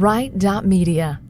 Right.media.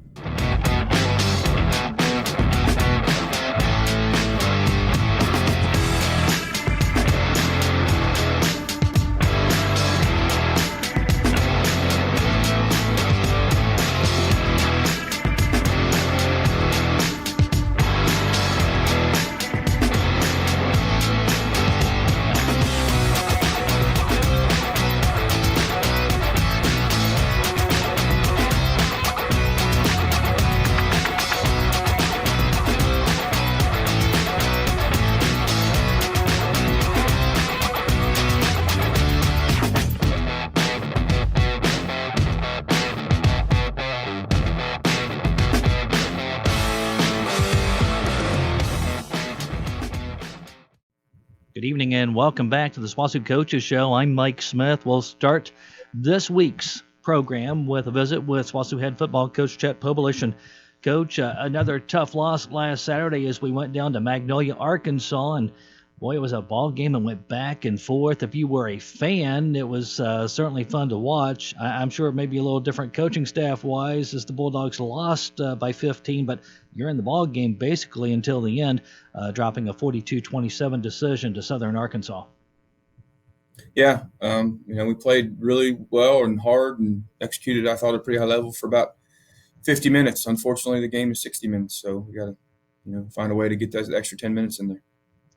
Good evening and welcome back to the SWOSU Coaches Show. I'm Mike Smith. We'll start this week's program with a visit with SWOSU head football coach Chet Pobolish. And Coach, another tough loss last Saturday as we went down to Magnolia, Arkansas. And boy, it was a ball game and went back and forth. If you were a fan, it was certainly fun to watch. I'm sure it may be a little different coaching staff-wise as the Bulldogs lost by 15, but you're in the ball game basically until the end, dropping a 42-27 decision to Southern Arkansas. Yeah, we played really well and hard and executed, I thought, at a pretty high level for about 50 minutes. Unfortunately, the game is 60 minutes, so we got to, find a way to get that extra 10 minutes in there.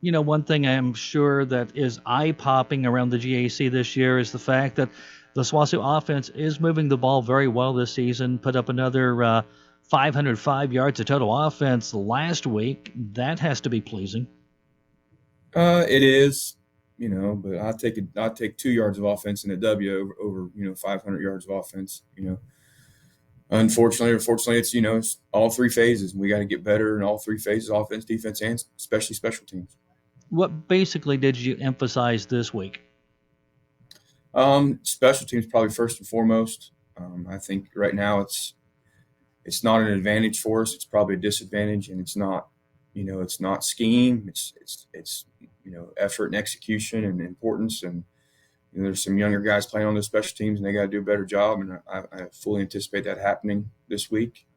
One thing I'm sure that is eye-popping around the GAC this year is the fact that the SWOSU offense is moving the ball very well this season, put up another 505 yards of total offense last week. That has to be pleasing. It is, but I'll take 2 yards of offense in a W over 500 yards of offense. Unfortunately or fortunately, it's all three phases. We got to get better in all three phases: offense, defense, and especially special teams. What basically did you emphasize this week? Special teams probably first and foremost. I think right now it's not an advantage for us. It's probably a disadvantage, and it's not scheme. It's effort and execution and importance. And there's some younger guys playing on the special teams, and they got to do a better job. And I fully anticipate that happening this week.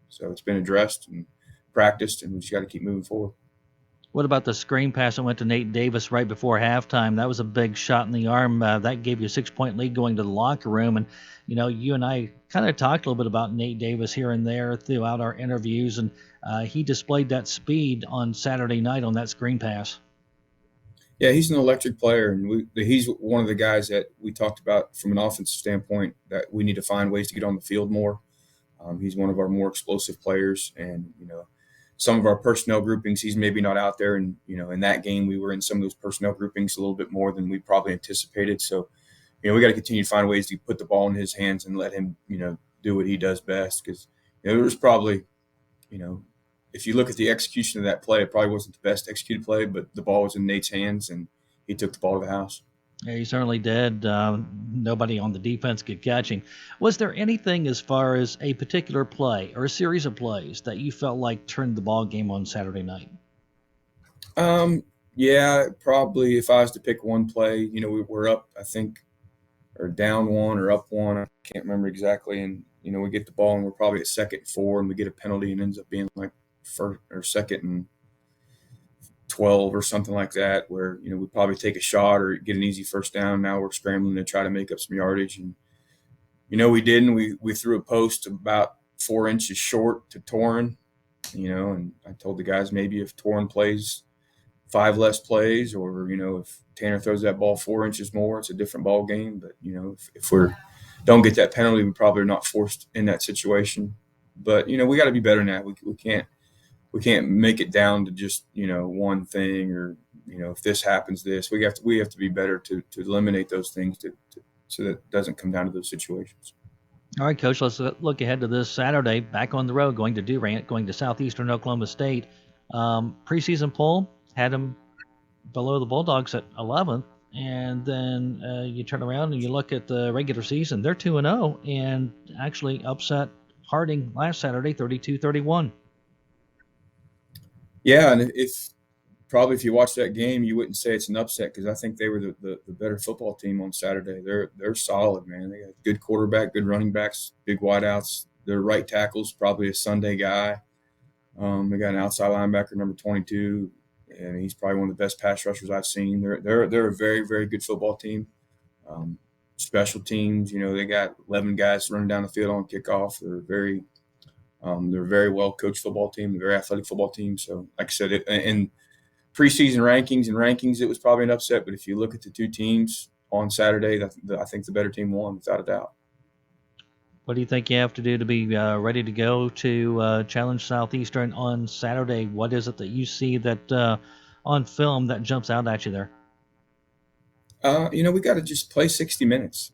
So it's been addressed and practiced, and we just got to keep moving forward. What about the screen pass that went to Nate Davis right before halftime? That was a big shot in the arm. That gave you a 6-point lead going to the locker room. And, you and I kind of talked a little bit about Nate Davis here and there throughout our interviews, and he displayed that speed on Saturday night on that screen pass. Yeah, he's an electric player, and he's one of the guys that we talked about from an offensive standpoint that we need to find ways to get on the field more. He's one of our more explosive players, and, some of our personnel groupings, he's maybe not out there. And, in that game, we were in some of those personnel groupings a little bit more than we probably anticipated. So, we got to continue to find ways to put the ball in his hands and let him, do what he does best. Because, there was probably, if you look at the execution of that play, it probably wasn't the best executed play, but the ball was in Nate's hands and he took the ball to the house. Yeah, he certainly did. Nobody on the defense could catch him. Was there anything as far as a particular play or a series of plays that you felt like turned the ball game on Saturday night? Yeah, probably if I was to pick one play, we're up, I think, or down one or up one. I can't remember exactly. And, we get the ball and we're probably at 2nd and 4 and we get a penalty and ends up being like first or 2nd and 12 or something like that, where, we probably take a shot or get an easy first down. Now we're scrambling to try to make up some yardage. And, we didn't. We threw a post about 4 inches short to Torin, and I told the guys maybe if Torin plays 5 less plays or, if Tanner throws that ball 4 inches more, it's a different ball game. But, if we don't get that penalty, we probably are not forced in that situation. But, we got to be better than that. We can't make it down to just, one thing or, if this happens, this. We have to be better to eliminate those things so that it doesn't come down to those situations. All right, Coach, let's look ahead to this Saturday, back on the road, going to Durant, going to Southeastern Oklahoma State. Preseason poll had them below the Bulldogs at 11th, and then you turn around and you look at the regular season. They're 2-0 and actually upset Harding last Saturday, 32-31. Yeah, and if probably if you watch that game, you wouldn't say it's an upset because I think they were the better football team on Saturday. They're solid, man. They got good quarterback, good running backs, big wideouts. Their right tackle's probably a Sunday guy. They got an outside linebacker, number 22, and he's probably one of the best pass rushers I've seen. They're a very, very good football team. Special teams, they got 11 guys running down the field on kickoff. They're a very well coached football team, a very athletic football team. So, like I said, in preseason rankings, it was probably an upset. But if you look at the two teams on Saturday, I think the better team won without a doubt. What do you think you have to do to be ready to go to challenge Southeastern on Saturday? What is it that you see that on film that jumps out at you there? We got to just play 60 minutes.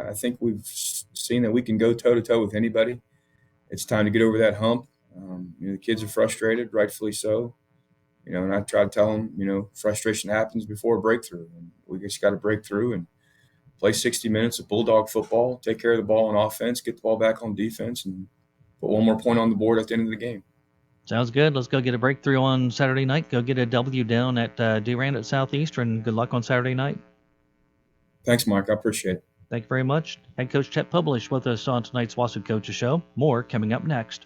I think we've seen that we can go toe-to-toe with anybody. It's time to get over that hump. The kids are frustrated, rightfully so. And I try to tell them, frustration happens before a breakthrough. And we just got to break through and play 60 minutes of Bulldog football, take care of the ball on offense, get the ball back on defense, and put one more point on the board at the end of the game. Sounds good. Let's go get a breakthrough on Saturday night. Go get a W down at Durand at Southeastern. Good luck on Saturday night. Thanks, Mark. I appreciate it. Thank you very much. Head Coach Chet Pobolish with us on tonight's SWOSU Coaches Show. More coming up next.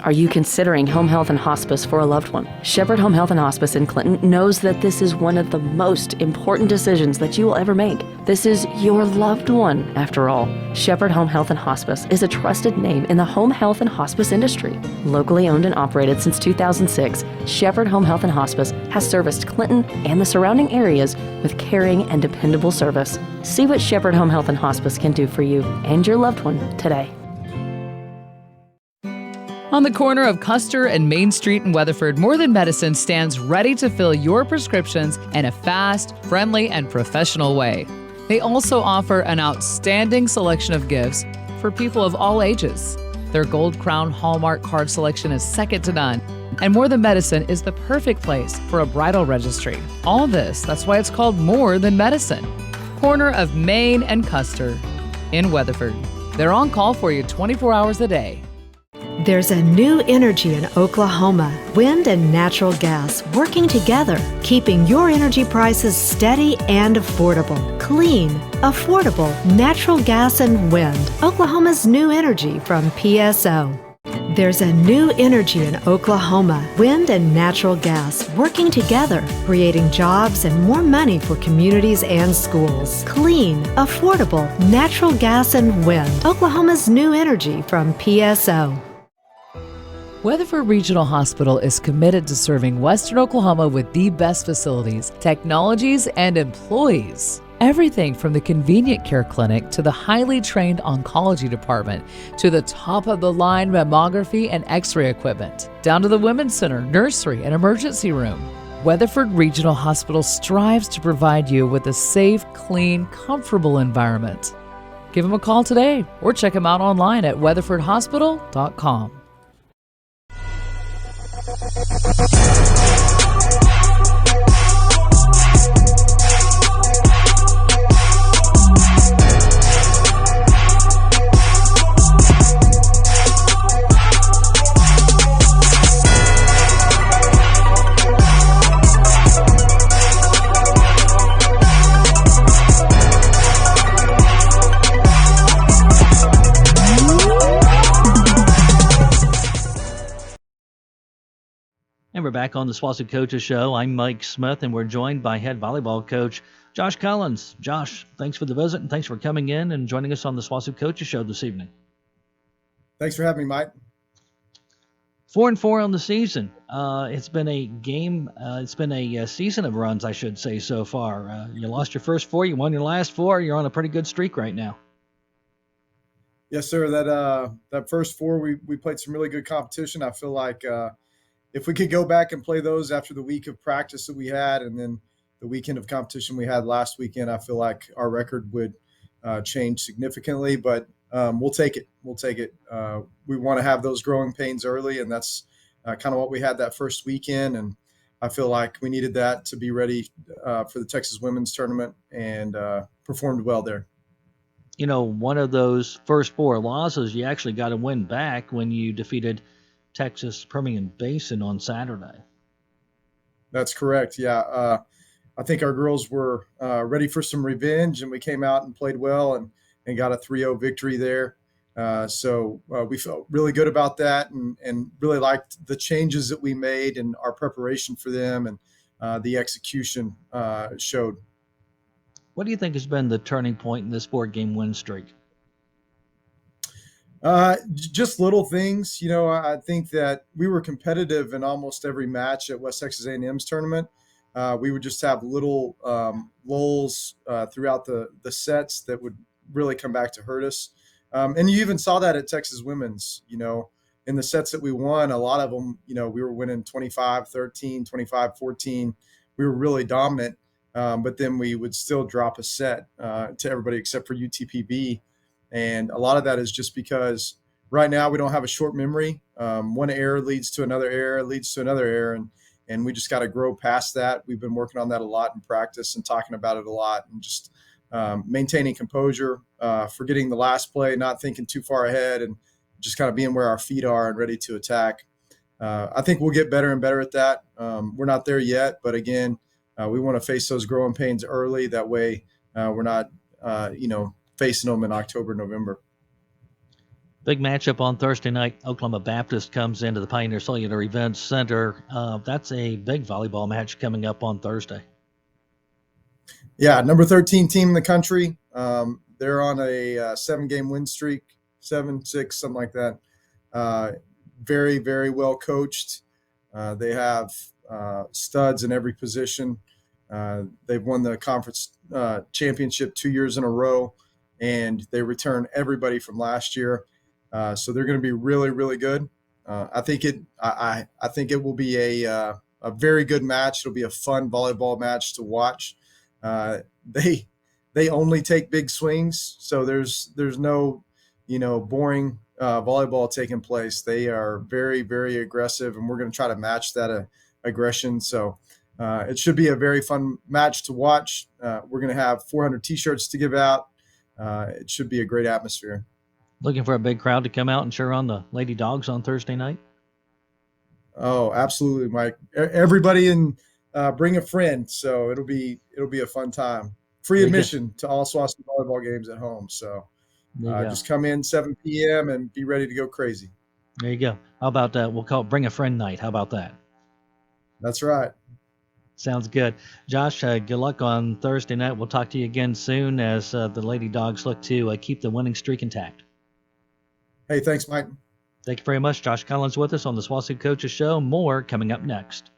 Are you considering home health and hospice for a loved one? Shepherd Home Health and Hospice in Clinton knows that this is one of the most important decisions that you will ever make. This is your loved one, after all. Shepherd Home Health and Hospice is a trusted name in the home health and hospice industry. Locally owned and operated since 2006, Shepherd Home Health and Hospice has serviced Clinton and the surrounding areas with caring and dependable service. See what Shepherd Home Health and Hospice can do for you and your loved one today. On the corner of Custer and Main Street in Weatherford, More Than Medicine stands ready to fill your prescriptions in a fast, friendly, and professional way. They also offer an outstanding selection of gifts for people of all ages. Their Gold Crown Hallmark card selection is second to none, and More Than Medicine is the perfect place for a bridal registry. All this, that's why it's called More Than Medicine. Corner of Main and Custer in Weatherford. They're on call for you 24 hours a day. There's a new energy in Oklahoma, wind and natural gas working together, keeping your energy prices steady and affordable. Clean, affordable, natural gas and wind. Oklahoma's new energy from PSO. There's a new energy in Oklahoma, wind and natural gas working together, creating jobs and more money for communities and schools. Clean, affordable, natural gas and wind. Oklahoma's new energy from PSO. Weatherford Regional Hospital is committed to serving Western Oklahoma with the best facilities, technologies, and employees. Everything from the convenient care clinic to the highly trained oncology department to the top-of-the-line mammography and x-ray equipment, down to the women's center, nursery, and emergency room. Weatherford Regional Hospital strives to provide you with a safe, clean, comfortable environment. Give them a call today or check them out online at weatherfordhospital.com. And we're back on the SWOSU Coaches Show. I'm Mike Smith, and we're joined by head volleyball coach Josh Collins. Josh, thanks for the visit, and thanks for coming in and joining us on the SWOSU Coaches Show this evening. Thanks for having me, Mike. 4-4 on the season. It's been a game. It's been a season of runs, I should say, so far. You lost your first 4. You won your last 4. You're on a pretty good streak right now. Yes, sir. That first 4, we played some really good competition. I feel like if we could go back and play those after the week of practice that we had and then the weekend of competition we had last weekend, I feel like our record would change significantly. But we'll take it. We'll take it. We want to have those growing pains early, and that's kind of what we had that first weekend. And I feel like we needed that to be ready for the Texas women's tournament, and performed well there. You know, one of those first 4 losses, you actually got a win back when you defeated Texas Permian Basin on Saturday. That's correct. Yeah. I think our girls were ready for some revenge, and we came out and played well and got a 3-0 victory there. So we felt really good about that and really liked the changes that we made and our preparation for them, and the execution showed. What do you think has been the turning point in this 4-game win streak? Just little things. I think that we were competitive in almost every match at West Texas A&M's tournament. We would just have little lulls throughout the sets that would really come back to hurt us. And you even saw that at Texas Women's, in the sets that we won, a lot of them, we were winning 25-13, 25-14. We were really dominant, but then we would still drop a set to everybody except for UTPB. And a lot of that is just because right now we don't have a short memory. One error leads to another error, leads to another error. And we just got to grow past that. We've been working on that a lot in practice and talking about it a lot, and just maintaining composure, forgetting the last play, not thinking too far ahead, and just kind of being where our feet are and ready to attack. I think we'll get better and better at that. We're not there yet, but again, we want to face those growing pains early. That way we're not, facing them in October, November. Big matchup on Thursday night. Oklahoma Baptist comes into the Pioneer Cellular Events Center. That's a big volleyball match coming up on Thursday. Yeah, number 13 team in the country. They're on a 7-game win streak, 7-6, something like that. Very, very well coached. They have studs in every position. They've won the conference championship 2 years in a row, and they return everybody from last year. So they're going to be really, really good. I think it will be a very good match. It'll be a fun volleyball match to watch. They only take big swings, so there's no boring volleyball taking place. They are very, very aggressive, and we're going to try to match that aggression. So it should be a very fun match to watch. We're going to have 400 T-shirts to give out. It should be a great atmosphere. Looking for a big crowd to come out and cheer on the Lady Dogs on Thursday night? Oh, absolutely, Mike. Everybody bring a friend. So it'll be a fun time. Free admission to all SWOSU volleyball games at home. So just come in 7 p.m. and be ready to go crazy. There you go. How about that? We'll call it Bring a Friend Night. How about that? That's right. Sounds good. Josh, good luck on Thursday night. We'll talk to you again soon as the Lady Dogs look to keep the winning streak intact. Hey, thanks, Mike. Thank you very much. Josh Collins with us on the SWOSU Coaches Show. More coming up next.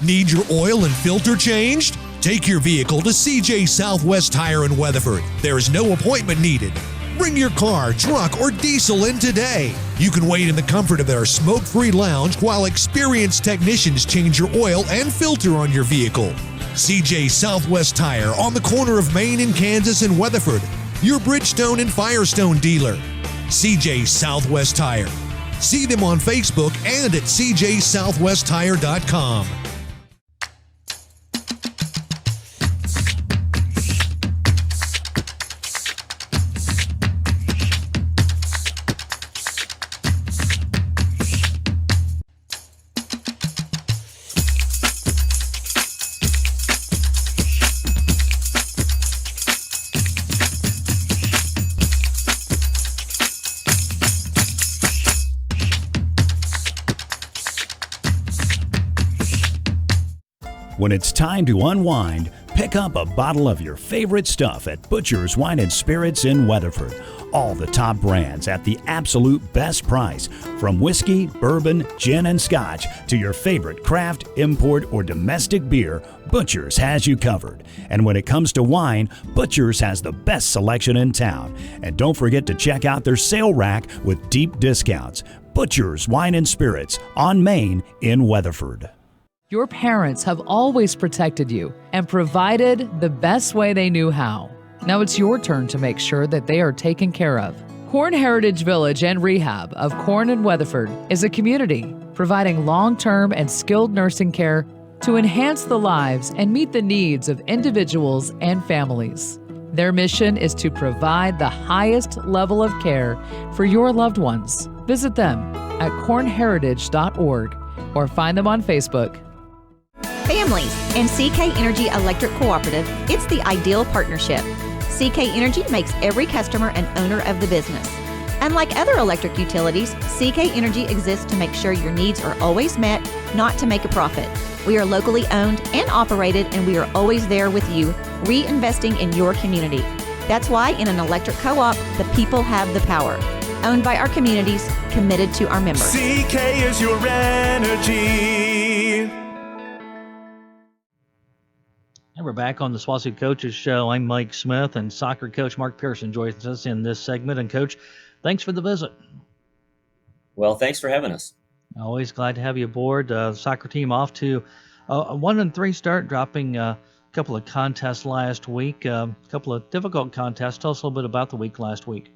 Need your oil and filter changed? Take your vehicle to CJ Southwest Tire in Weatherford. There is no appointment needed. Bring your car, truck, or diesel in today. You can wait in the comfort of their smoke-free lounge while experienced technicians change your oil and filter on your vehicle. CJ Southwest Tire on the corner of Main and Kansas in Weatherford. Your Bridgestone and Firestone dealer. CJ Southwest Tire. See them on Facebook and at cjsouthwesttire.com. When it's time to unwind, pick up a bottle of your favorite stuff at Butcher's Wine and Spirits in Weatherford. All the top brands at the absolute best price. From whiskey, bourbon, gin, and scotch to your favorite craft, import, or domestic beer, Butcher's has you covered. And when it comes to wine, Butcher's has the best selection in town. And don't forget to check out their sale rack with deep discounts. Butcher's Wine and Spirits on Main in Weatherford. Your parents have always protected you and provided the best way they knew how. Now it's your turn to make sure that they are taken care of. Corn Heritage Village and Rehab of Corn and Weatherford is a community providing long-term and skilled nursing care to enhance the lives and meet the needs of individuals and families. Their mission is to provide the highest level of care for your loved ones. Visit them at cornheritage.org or find them on Facebook. families, and CK Energy Electric Cooperative, it's the ideal partnership. CK Energy makes every customer an owner of the business. Unlike other electric utilities, CK Energy exists to make sure your needs are always met, not to make a profit. We are locally owned and operated, and we are always there with you, reinvesting in your community. That's why in an electric co-op, the people have the power. Owned by our communities, committed to our members. CK is your energy. And we're back on the SWOSU Coaches Show. I'm Mike Smith, and soccer coach Mark Persson joins us in this segment. And Coach, thanks for the visit. Well, thanks for having us. Always glad to have you aboard. The soccer team off to a 1-3 start, dropping a couple of contests last week, a couple of difficult contests. Tell us a little bit about the week last week.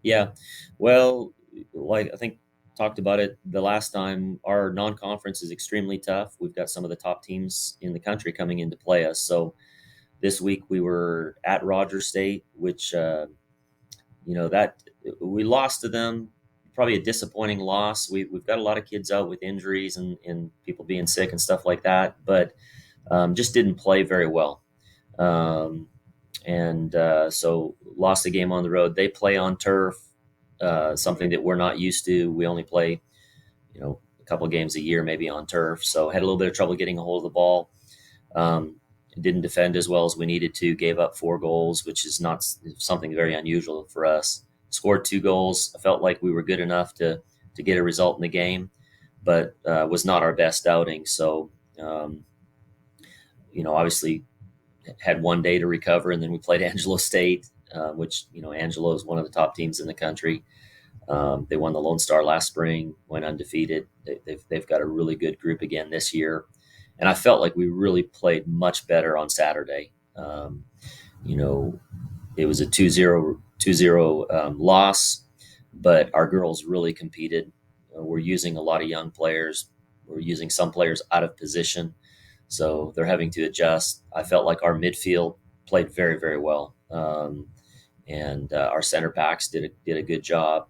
Yeah, well, like I think talked about it the last time, our non-conference is extremely tough. We've got some of the top teams in the country coming in to play us. So this week we were at Rogers State, which, that we lost to them. Probably a disappointing loss. We've got a lot of kids out with injuries and people being sick and stuff like that, but just didn't play very well. So lost the game on the road. They play on turf, something that we're not used to. We only play, a couple of games a year, maybe on turf. So had a little bit of trouble getting a hold of the ball. Didn't defend as well as we needed to. Gave up 4 goals, which is not something very unusual for us. Scored 2 goals. I felt like we were good enough to get a result in the game, but was not our best outing. So, obviously had one day to recover, and then we played Angelo State, which, Angelo is one of the top teams in the country. They won the Lone Star last spring, went undefeated. They've got a really good group again this year. And I felt like we really played much better on Saturday. It was a 2-0 loss, but our girls really competed. We're using a lot of young players. We're using some players out of position, so they're having to adjust. I felt like our midfield played very, very well, and our center backs did a good job.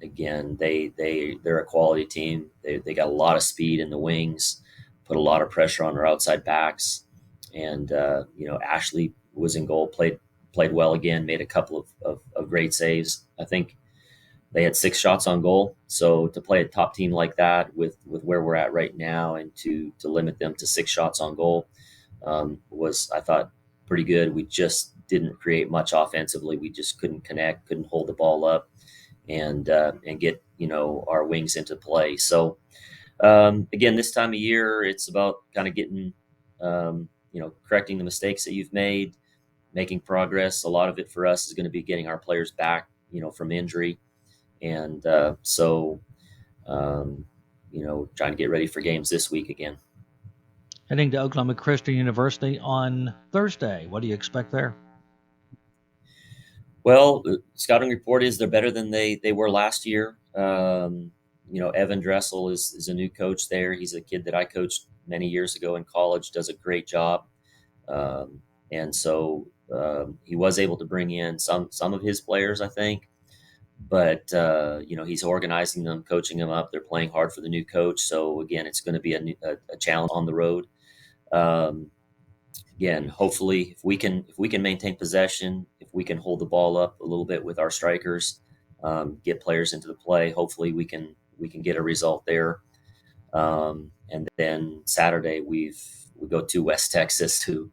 Again, they're a quality team. They got a lot of speed in the wings, put a lot of pressure on our outside backs, and Ashley was in goal, played well again, made a couple of great saves. I think they had 6 shots on goal. So to play a top team like that with where we're at right now, and to limit them to 6 shots on goal was, I thought, pretty good. We just didn't create much offensively. We just couldn't connect, couldn't hold the ball up and get, our wings into play. So again, this time of year, it's about kind of getting, correcting the mistakes that you've made, making progress. A lot of it for us is going to be getting our players back, from injury. And trying to get ready for games this week again. Heading to Oklahoma Christian University on Thursday. What do you expect there? Well, the scouting report is they're better than they were last year. Evan Dressel is a new coach there. He's a kid that I coached many years ago in college, does a great job. And so he was able to bring in some of his players, I think. But, he's organizing them, coaching them up. They're playing hard for the new coach. So, again, it's going to be a challenge on the road. Again, hopefully, if we can maintain possession, if we can hold the ball up a little bit with our strikers, get players into the play, hopefully we can get a result there. And then Saturday, we go to West Texas, who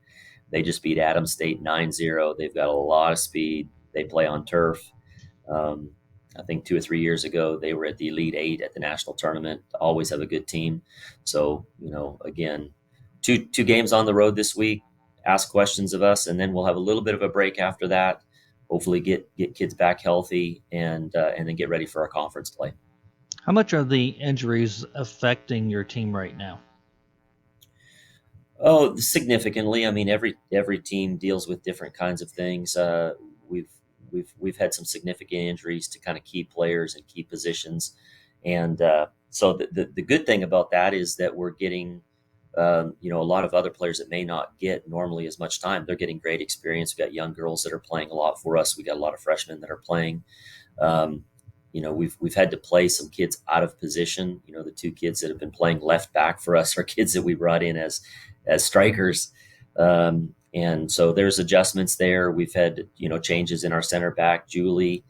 they just beat Adams State 9-0. They've got a lot of speed. They play on turf. I think 2 or 3 years ago, they were at the Elite 8 at the national tournament. Always have a good team. So, again, two games on the road this week. Ask questions of us, and then we'll have a little bit of a break after that. Hopefully get kids back healthy and then get ready for our conference play. How much are the injuries affecting your team right now? Oh, significantly. I mean, every team deals with different kinds of things. We've had some significant injuries to kind of key players and key positions, and so the good thing about that is that we're getting a lot of other players that may not get normally as much time. They're getting great experience. We got young girls that are playing a lot for us. We got a lot of freshmen that are playing. we've had to play some kids out of position. The two kids that have been playing left back for us are kids that we brought in as strikers. And so there's adjustments there. We've had, changes in our center back. Julie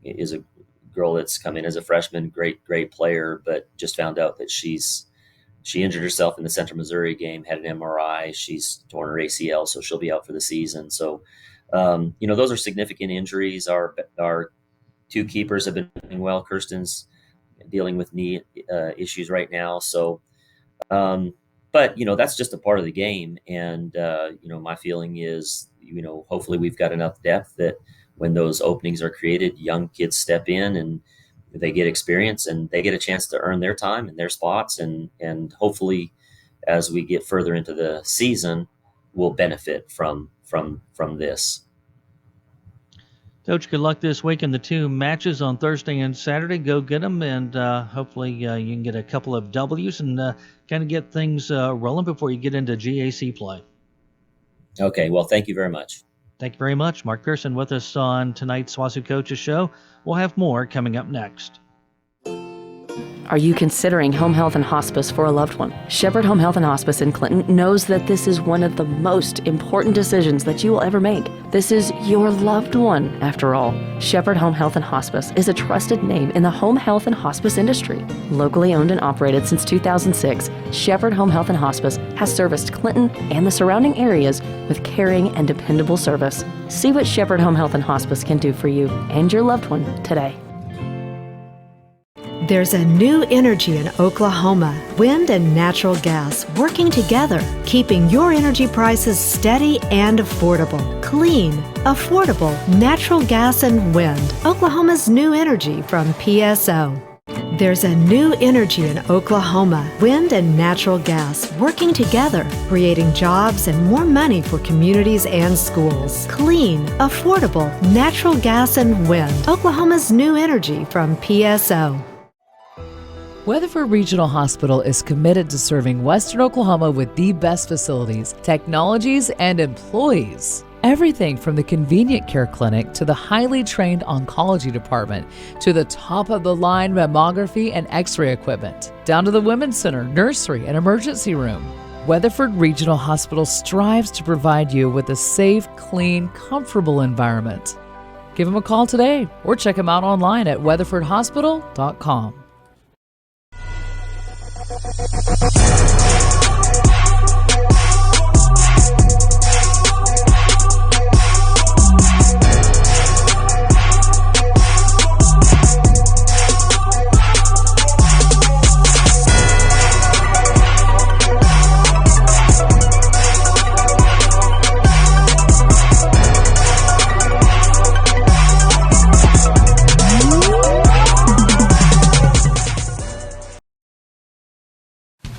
is a girl that's come in as a freshman, great player, but just found out that she injured herself in the Central Missouri game, had an MRI. She's torn her ACL, so she'll be out for the season. So, those are significant injuries. Our two keepers have been doing well. Kirsten's dealing with knee issues right now. So, but, that's just a part of the game. And, my feeling is, hopefully we've got enough depth that when those openings are created, young kids step in and they get experience and they get a chance to earn their time and their spots. And hopefully as we get further into the season, we'll benefit from this. Coach, good luck this week in the two matches on Thursday and Saturday. Go get them, and hopefully you can get a couple of W's and kind of get things rolling before you get into GAC play. Okay, well, thank you very much. Thank you very much. Mark Persson with us on tonight's SWOSU Coaches Show. We'll have more coming up next. Are you considering home health and hospice for a loved one? Shepherd Home Health and Hospice in Clinton knows that this is one of the most important decisions that you will ever make. This is your loved one, after all. Shepherd Home Health and Hospice is a trusted name in the home health and hospice industry. Locally owned and operated since 2006, Shepherd Home Health and Hospice has serviced Clinton and the surrounding areas with caring and dependable service. See what Shepherd Home Health and Hospice can do for you and your loved one today. There's a new energy in Oklahoma, wind and natural gas working together, keeping your energy prices steady and affordable. Clean, affordable, natural gas and wind. Oklahoma's new energy from PSO. There's a new energy in Oklahoma, wind and natural gas working together, creating jobs and more money for communities and schools. Clean, affordable, natural gas and wind. Oklahoma's new energy from PSO. Weatherford Regional Hospital is committed to serving Western Oklahoma with the best facilities, technologies, and employees. Everything from the convenient care clinic to the highly trained oncology department to the top-of-the-line mammography and x-ray equipment, down to the women's center, nursery, and emergency room. Weatherford Regional Hospital strives to provide you with a safe, clean, comfortable environment. Give them a call today or check them out online at weatherfordhospital.com.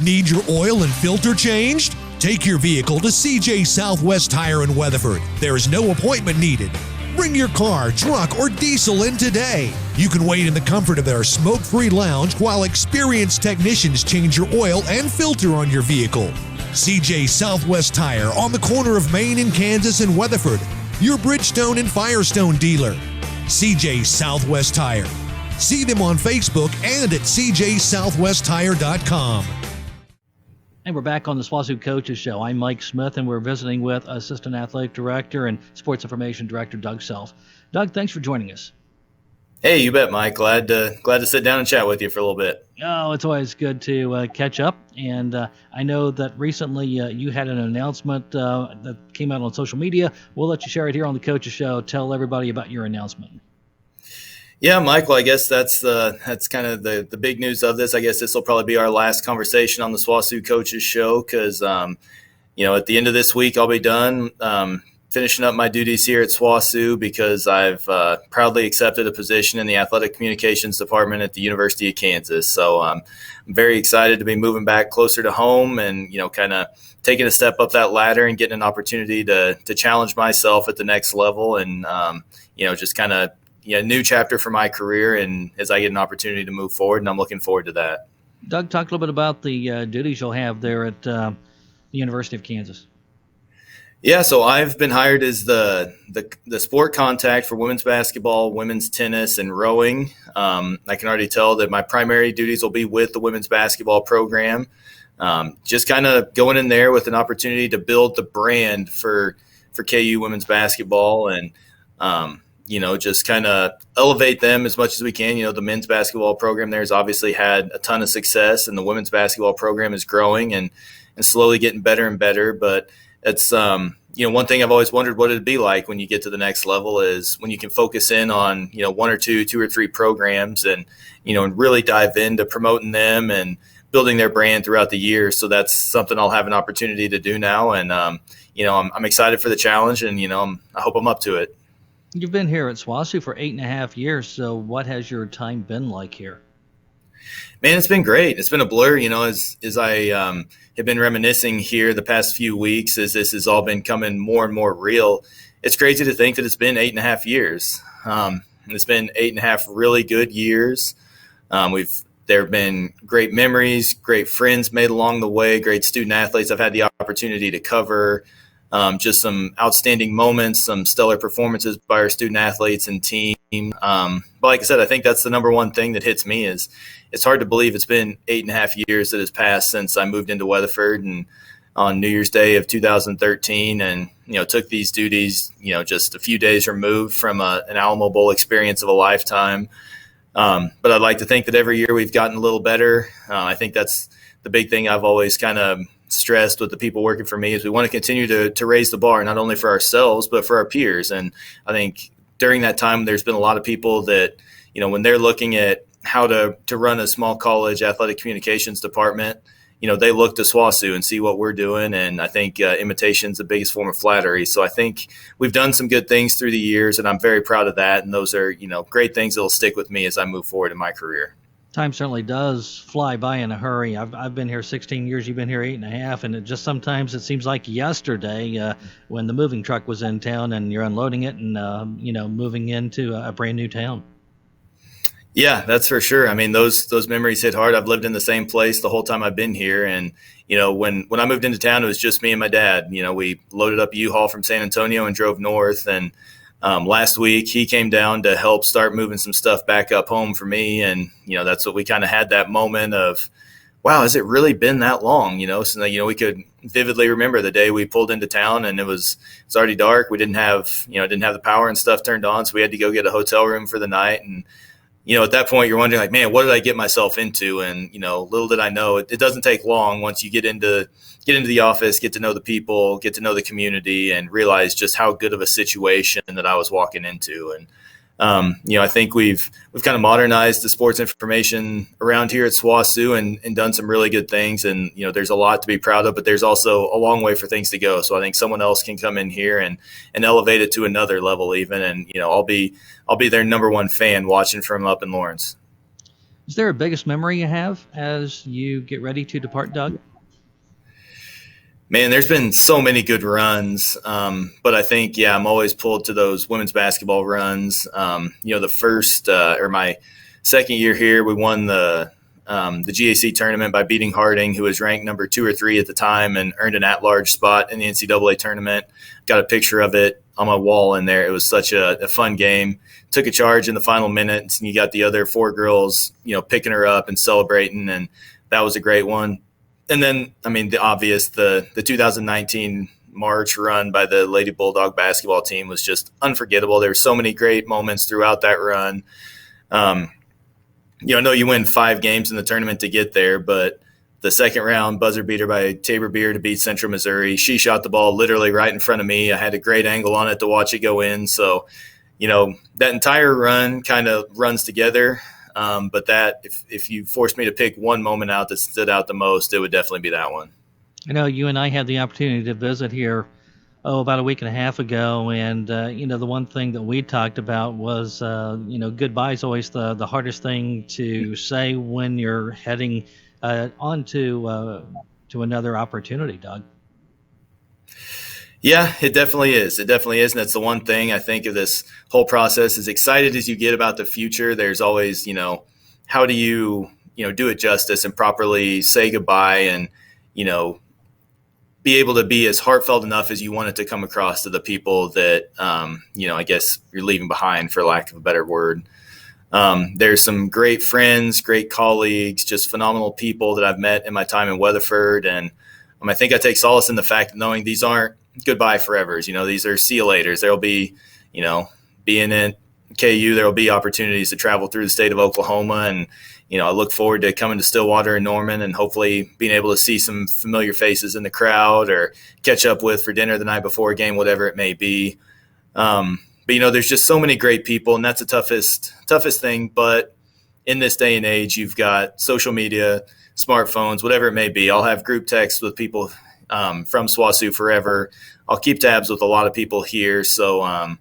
Need your oil and filter changed? Take your vehicle to CJ Southwest Tire in Weatherford. There is no appointment needed. Bring your car, truck, or diesel in today. You can wait in the comfort of their smoke-free lounge while experienced technicians change your oil and filter on your vehicle. CJ Southwest Tire on the corner of Main and Kansas in Weatherford. Your Bridgestone and Firestone dealer. CJ Southwest Tire. See them on Facebook and at cjsouthwesttire.com. And we're back on the SWOSU Coaches Show. I'm Mike Smith, and we're visiting with Assistant Athletic Director and Sports Information Director Doug Self. Doug, thanks for joining us. Hey, you bet, Mike. Glad to sit down and chat with you for a little bit. Oh, it's always good to catch up. And I know that recently you had an announcement that came out on social media. We'll let you share it here on the Coaches Show. Tell everybody about your announcement. Yeah, Michael, I guess that's kind of the big news of this. I guess this will probably be our last conversation on the SWOSU Coaches Show because, at the end of this week, I'll be done finishing up my duties here at SWOSU because I've proudly accepted a position in the Athletic Communications Department at the University of Kansas. So I'm very excited to be moving back closer to home and, kind of taking a step up that ladder and getting an opportunity to challenge myself at the next level and, just kind of new chapter for my career and as I get an opportunity to move forward, and I'm looking forward to that. Doug, talk a little bit about the duties you'll have there at the University of Kansas. Yeah, so I've been hired as the sport contact for women's basketball, women's tennis, and rowing. I can already tell that my primary duties will be with the women's basketball program. Just kind of going in there with an opportunity to build the brand for KU women's basketball, and just kind of elevate them as much as we can. The men's basketball program there has obviously had a ton of success, and the women's basketball program is growing and slowly getting better and better. But it's one thing I've always wondered what it'd be like when you get to the next level is when you can focus in on one or two or three programs and really dive into promoting them and building their brand throughout the year. So that's something I'll have an opportunity to do now, and I'm excited for the challenge, and I hope I'm up to it. You've been here at SWOSU for 8.5 years. So what has your time been like here? Man, it's been great. It's been a blur, as I have been reminiscing here the past few weeks as this has all been coming more and more real. It's crazy to think that it's been 8.5 years. It's been 8.5 really good years. There have been great memories, great friends made along the way, great student athletes I've had the opportunity to cover, just some outstanding moments, some stellar performances by our student athletes and team. But like I said, I think that's the number one thing that hits me is it's hard to believe it's been 8.5 years that has passed since I moved into Weatherford and on New Year's Day of 2013 and, took these duties, just a few days removed from an Alamo Bowl experience of a lifetime. But I'd like to think that every year we've gotten a little better. I think that's the big thing I've always kind of stressed with the people working for me is we want to continue to raise the bar, not only for ourselves, but for our peers. And I think during that time, there's been a lot of people that, when they're looking at how to run a small college athletic communications department, they look to SWOSU and see what we're doing. And I think imitation's the biggest form of flattery. So I think we've done some good things through the years, and I'm very proud of that. And those are, great things that will stick with me as I move forward in my career. Time certainly does fly by in a hurry. I've been here 16 years. You've been here 8.5, and sometimes it seems like yesterday when the moving truck was in town and you're unloading it and moving into a brand new town. Yeah, that's for sure. I mean, those memories hit hard. I've lived in the same place the whole time I've been here, and when I moved into town, it was just me and my dad. We loaded up a U-Haul from San Antonio and drove north, and last week he came down to help start moving some stuff back up home for me. And, that's what we kind of had that moment of, wow, has it really been that long? So that, we could vividly remember the day we pulled into town and it's already dark. We didn't have the power and stuff turned on. So we had to go get a hotel room for the night. And, at that point you're wondering like, man, what did I get myself into? And, little did I know it doesn't take long once you get into the office, get to know the people, get to know the community, and realize just how good of a situation that I was walking into. And, I think we've kind of modernized the sports information around here at SWOSU and done some really good things. And, there's a lot to be proud of, but there's also a long way for things to go. So I think someone else can come in here and elevate it to another level even. And, I'll be their number one fan watching from up in Lawrence. Is there a biggest memory you have as you get ready to depart, Doug? Man, there's been so many good runs, but I think, I'm always pulled to those women's basketball runs. The first or my second year here, we won the GAC tournament by beating Harding, who was ranked number 2 or 3 at the time and earned an at-large spot in the NCAA tournament. Got a picture of it on my wall in there. It was such a fun game. Took a charge in the final minutes, and you got the other 4 girls, picking her up and celebrating, and that was a great one. And then, the obvious, the 2019 March run by the Lady Bulldog basketball team was just unforgettable. There were so many great moments throughout that run. I know you win 5 games in the tournament to get there, but the second round buzzer beater by Tabor Beer to beat Central Missouri, she shot the ball literally right in front of me. I had a great angle on it to watch it go in. So, that entire run kind of runs together. But that if you forced me to pick one moment out that stood out the most, it would definitely be that one. I know you and I had the opportunity to visit here, about a week and a half ago. And, the one thing that we talked about was, goodbye is always the hardest thing to say when you're heading on to another opportunity, Doug. Yeah, it definitely is. It definitely is. And that's the one thing I think of this whole process. As excited as you get about the future, there's always, how do you, do it justice and properly say goodbye and, be able to be as heartfelt enough as you want it to come across to the people that, I guess you're leaving behind, for lack of a better word. There's some great friends, great colleagues, just phenomenal people that I've met in my time in Weatherford. And I think I take solace in the fact of knowing these aren't goodbye forevers. These are see you laters. There'll be, being in KU, there'll be opportunities to travel through the state of Oklahoma. And, I look forward to coming to Stillwater and Norman and hopefully being able to see some familiar faces in the crowd or catch up with for dinner the night before a game, whatever it may be. But there's just so many great people, and that's the toughest thing. But in this day and age, you've got social media, smartphones, whatever it may be. I'll have group texts with people from SWOSU forever. I'll keep tabs with a lot of people here. So,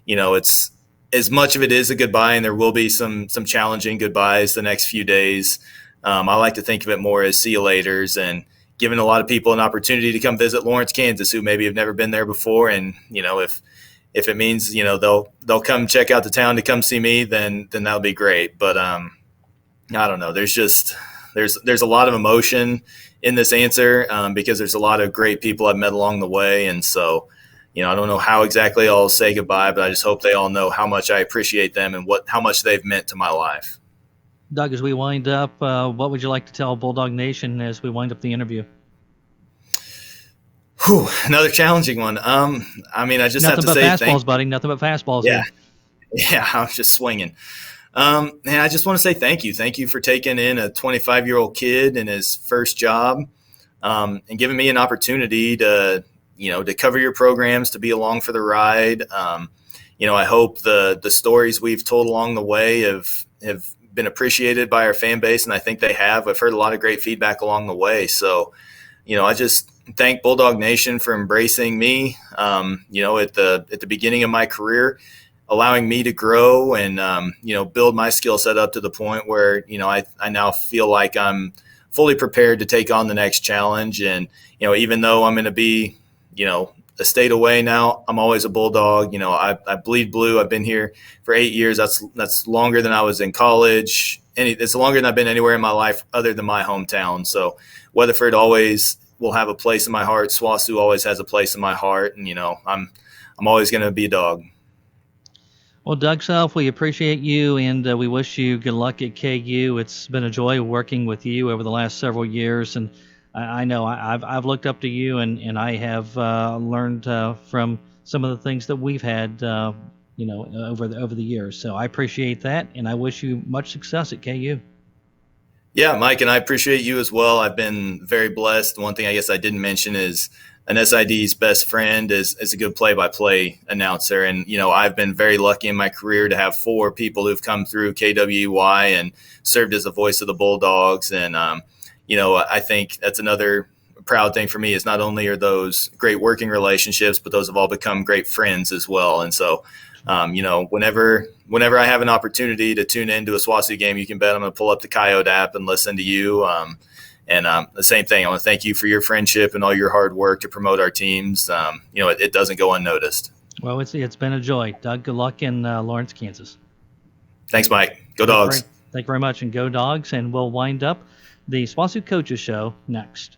it's as much of it is a goodbye, and there will be some challenging goodbyes the next few days. I like to think of it more as see you laters and giving a lot of people an opportunity to come visit Lawrence, Kansas, who maybe have never been there before. And, if it means, they'll come check out the town to come see me, then that'll be great. But I don't know. There's a lot of emotion in this answer because there's a lot of great people I've met along the way. And so, I don't know how exactly I'll say goodbye, but I just hope they all know how much I appreciate them and how much they've meant to my life. Doug, as we wind up, what would you like to tell Bulldog Nation as we wind up the interview? Whew, another challenging one. I just have to say fastballs, buddy. Nothing but fastballs. Yeah. Yeah, I'm just swinging. And I just want to say thank you. Thank you for taking in a 25-year-old kid in his first job and giving me an opportunity to cover your programs, to be along for the ride. I hope the stories we've told along the way have been appreciated by our fan base, and I think they have. I've heard a lot of great feedback along the way. So, I just thank Bulldog Nation for embracing me, at the beginning of my career, allowing me to grow and, build my skill set up to the point where, I now feel like I'm fully prepared to take on the next challenge. And, even though I'm going to be, a state away now, I'm always a Bulldog. I bleed blue. I've been here for 8 years. That's longer than I was in college. It's longer than I've been anywhere in my life other than my hometown. So Weatherford always will have a place in my heart. SWOSU always has a place in my heart. And, I'm always going to be a dog. Well, Doug Self, we appreciate you, and we wish you good luck at KU. It's been a joy working with you over the last several years, and I know I've looked up to you, and I have learned from some of the things that we've had, over the years. So I appreciate that, and I wish you much success at KU. Yeah, Mike, and I appreciate you as well. I've been very blessed. One thing I guess I didn't mention is an SID's best friend is a good play-by-play announcer. And, I've been very lucky in my career to have 4 people who've come through KWY and served as the voice of the Bulldogs. And, I think that's another proud thing for me is not only are those great working relationships, but those have all become great friends as well. And so, whenever I have an opportunity to tune into a SWOSU game, you can bet I'm going to pull up the Coyote app and listen to you. And the same thing, I want to thank you for your friendship and all your hard work to promote our teams. It doesn't go unnoticed. Well, it's been a joy. Doug, good luck in Lawrence, Kansas. Thanks, Mike. Go Dogs. Thank you very much, and go Dogs. And we'll wind up the SWOSU Coaches Show next.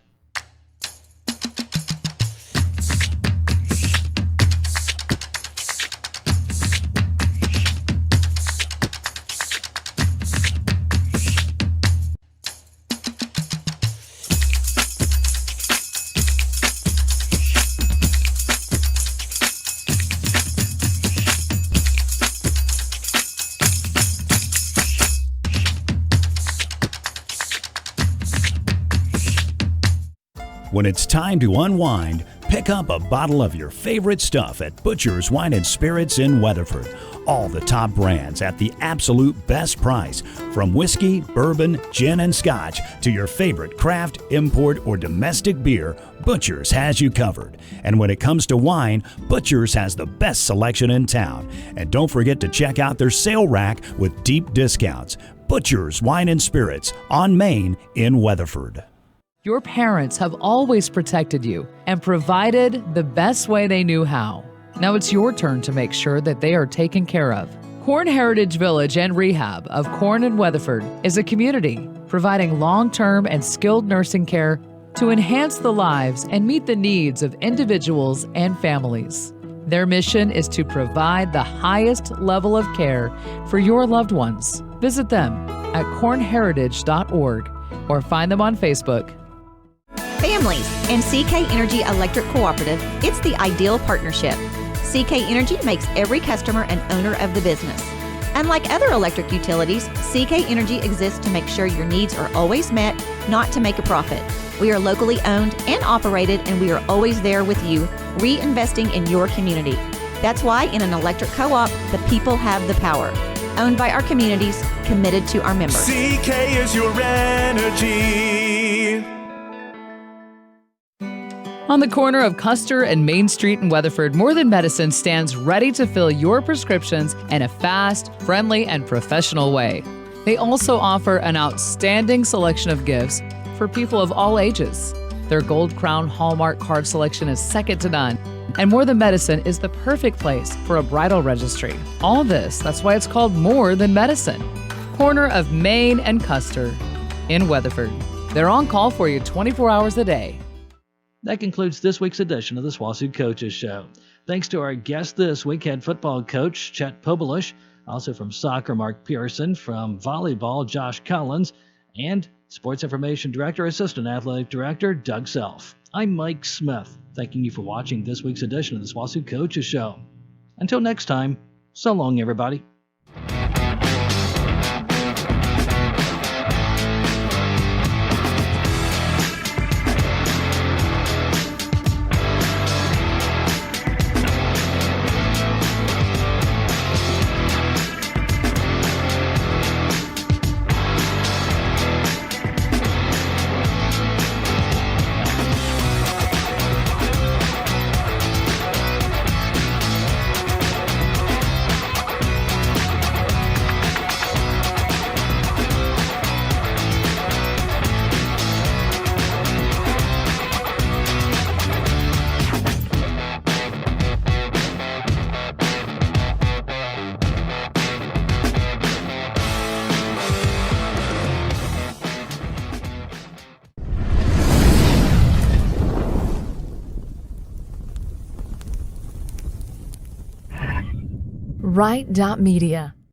When it's time to unwind, pick up a bottle of your favorite stuff at Butcher's Wine and Spirits in Weatherford. All the top brands at the absolute best price. From whiskey, bourbon, gin, and scotch to your favorite craft, import, or domestic beer, Butcher's has you covered. And when it comes to wine, Butcher's has the best selection in town. And don't forget to check out their sale rack with deep discounts. Butcher's Wine and Spirits on Main in Weatherford. Your parents have always protected you and provided the best way they knew how. Now it's your turn to make sure that they are taken care of. Corn Heritage Village and Rehab of Corn and Weatherford is a community providing long-term and skilled nursing care to enhance the lives and meet the needs of individuals and families. Their mission is to provide the highest level of care for your loved ones. Visit them at cornheritage.org or find them on Facebook. Families and CK Energy Electric Cooperative, it's the ideal partnership. CK Energy makes every customer an owner of the business. Unlike other electric utilities, CK Energy exists to make sure your needs are always met, not to make a profit. We are locally owned and operated, and we are always there with you, reinvesting in your community. That's why in an electric co-op, the people have the power. Owned by our communities, committed to our members. CK is your energy. On the corner of Custer and Main Street in Weatherford, More Than Medicine stands ready to fill your prescriptions in a fast, friendly, and professional way. They also offer an outstanding selection of gifts for people of all ages. Their Gold Crown Hallmark card selection is second to none, and More Than Medicine is the perfect place for a bridal registry. All this, that's why it's called More Than Medicine. Corner of Main and Custer in Weatherford. They're on call for you 24 hours a day. That concludes this week's edition of the SWOSU Coaches Show. Thanks to our guest this week, head football coach Chet Pobolish, also from soccer, Mark Persson, from volleyball, Josh Collins, and sports information director, assistant athletic director, Doug Self. I'm Mike Smith, thanking you for watching this week's edition of the SWOSU Coaches Show. Until next time, so long, everybody. Right.media.